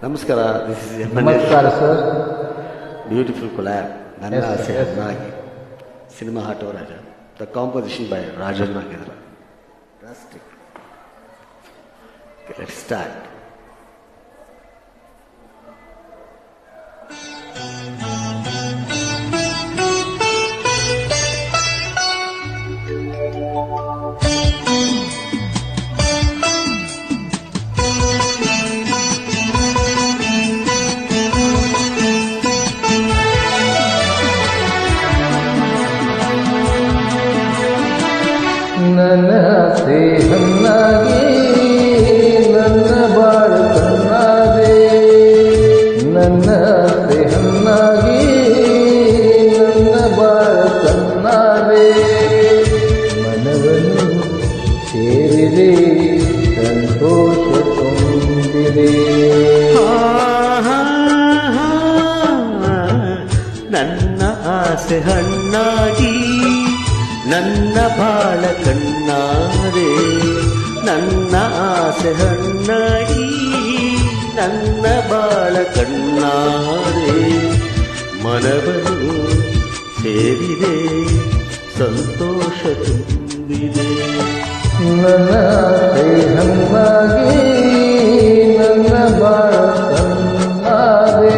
ನಮಸ್ಕಾರ. ನಮಸ್ಕಾರ sir. Beautiful collab. ನನ್ನ ಆಸೆ ಹಣ್ಣಾಗಿ ಸಿನಿಮಾ ಹಾಟೋ ರಾಜ. ದ ಕಾಂಪೋಸಿಷನ್ ಬೈ ರಾಜೇಂದ್ರ ಆಗಿದ್ರ. Let's start. ನನ್ನ ಆಸೆ ಹಣ್ಣಾಗಿ ನನ್ನ ಬಾಳ ಕಣ್ಣಾದೆ, ನನ್ನ ಆಸೆ ಹಣ್ಣಾಗಿ ನನ್ನ ಬಾಳ ಕಣ್ಣಾದೆ, ಮನವನ್ನು ಸೇರಿದೆ ಸಂತೋಷ ತುಂಬಿದೆ. ನನ್ನ ಆಸೆ ಹಣ್ಣಾಗಿ ನನ್ನ ಬಾಳ ಕಣ್ಣಾರೆ, ನನ್ನ ಆಸೆ ಹಣ್ಣಾಗಿ ನನ್ನ ಬಾಳ ಕಣ್ಣಾರೆ, ಮನವನ್ನು ಸೇರಿದೆ ಸಂತೋಷ ತುಂಬಿದೆ. ನನ್ನ ಆಸೆ ಹಣ್ಣಾಗಿ ನನ್ನ ಬಾಳ ಕಣ್ಣಾದೆ.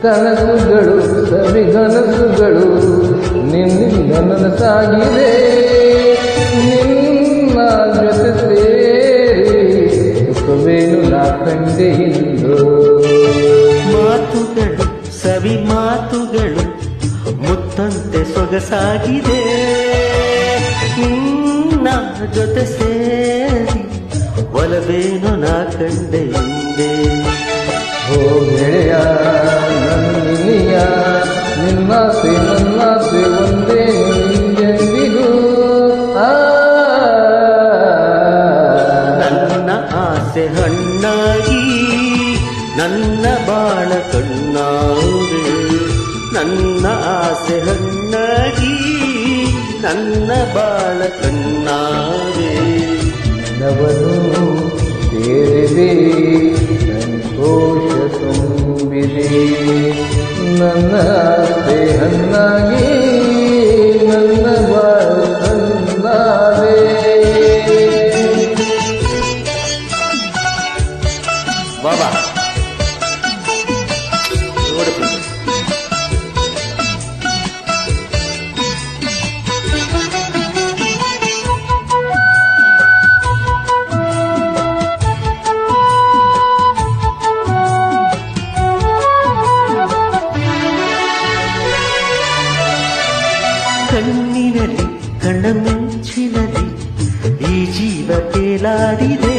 ಕನಸುಗಳು ಸವಿಗನಸುಗಳು ನಿನ್ನಿಂದ ನನಸಾಗಿದೆ, ನಿನ್ನ ಜೊತೆ ಸೇರಿ ಸುಖವೇನು ನಾ ಕಂಡೆ ಇಂದು. ಮಾತುಗಳು ಸವಿ ಮಾತುಗಳು ಮುತ್ತಂತೆ ಸೊಗಸಾಗಿದೆ, ನಿನ್ನ ಜೊತೆ ಸೇರಿ ಒಲವೇನು ನಾ ಕಂಡೆ ಹಿಂದೆ. ಓ ಗೆಳೆಯ ನನ್ನಿನಿಯ ನಿನ್ನಾಸೆ ನನ್ನಾಸೆ ಒಂದೇ ನಿಂದೆಂದಿಗೂ. ನನ್ನ ಆಸೆ ಹಣ್ಣಾಗಿ ನನ್ನ ಬಾಳ ಕಣ್ಣಾರೆ, ನನ್ನ ಆಸೆ ಹಣ್ಣಾಗಿ ನನ್ನ ಬಾಳ ಕಣ್ಣಾರೆ, ನವನು ಸೇರಿದೆ ಸಂತೋಷ ತುಂಬಿದೆ. ನನ್ನ ಆಸೆ ಹಣ್ಣಾಗಿ ನನ್ನ ಬಾಳ ಕಣ್ಣಾರೆ. ಬಾಬಾ ಕಣ್ಣಿನಲ್ಲಿ ಕಣ್ಣಮಿಂಚಿನಲ್ಲಿ ಈ ಜೀವ ತೇಲಾಡಿದೆ,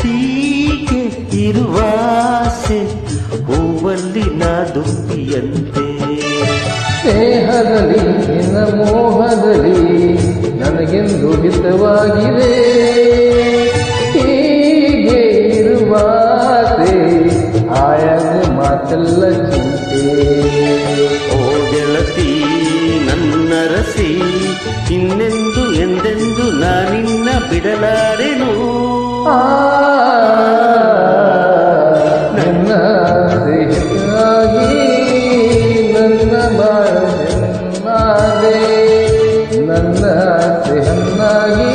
ಹೀಗೆ ಇರುವಾಸೆ ಹೂವಲ್ಲಿ ನಾ ದುಂಬಿಯಂತೆ. ಸ್ನೇಹದಲ್ಲಿ ನಿನ್ನ ಮೋಹದಲ್ಲಿ ನನಗೆಂದು ಹಿತವಾಗಿದೆ, ಹೀಗೆ ಇರುವಾಸೆ ಆಯಾಸ ಮಾತೆಲ್ಲ ಚಿಂತೆ. ಓ ಗೆಳತಿ ನನ್ನ ರಸಿ, ಇನ್ನೆಂದು ಎಂದೆಂದು ನಾನಿನ್ನ ಬಿಡಲಾರೆನು. ನನ್ನ ದೇಹಕ್ಕಾಗಿ ನನ್ನ ಬಾಳ ಹೆಣ್ಣಾದೆ, ನನ್ನ ದೇಹನ್ನಾಗಿ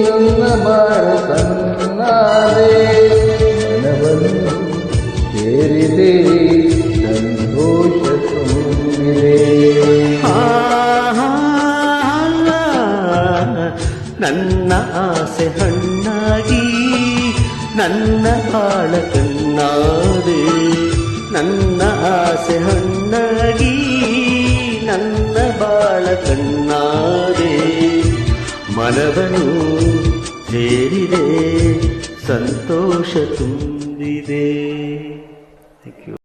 ನನ್ನ ಬಾಳ ಕಣ್ಣಾದೆ, ಮನವನ್ನು ಸೇರಿದೆ ಸಂತೋಷ ತುಂಬಿದೆ. ನನ್ನ ಆಸೆ ಹಣ್ಣಾಗಿ ನನ್ನ ಬಾಳ ಕಣ್ಣಾರೆ, ನನ್ನ ಆಸೆ ಹಣ್ಣಾಗಿ ನನ್ನ ಬಾಳ ಕಣ್ಣಾರೆ, ಮನವನ್ನು ಸೇರಿದೆ ಸಂತೋಷ ತುಂಬಿದೆ. Thank you.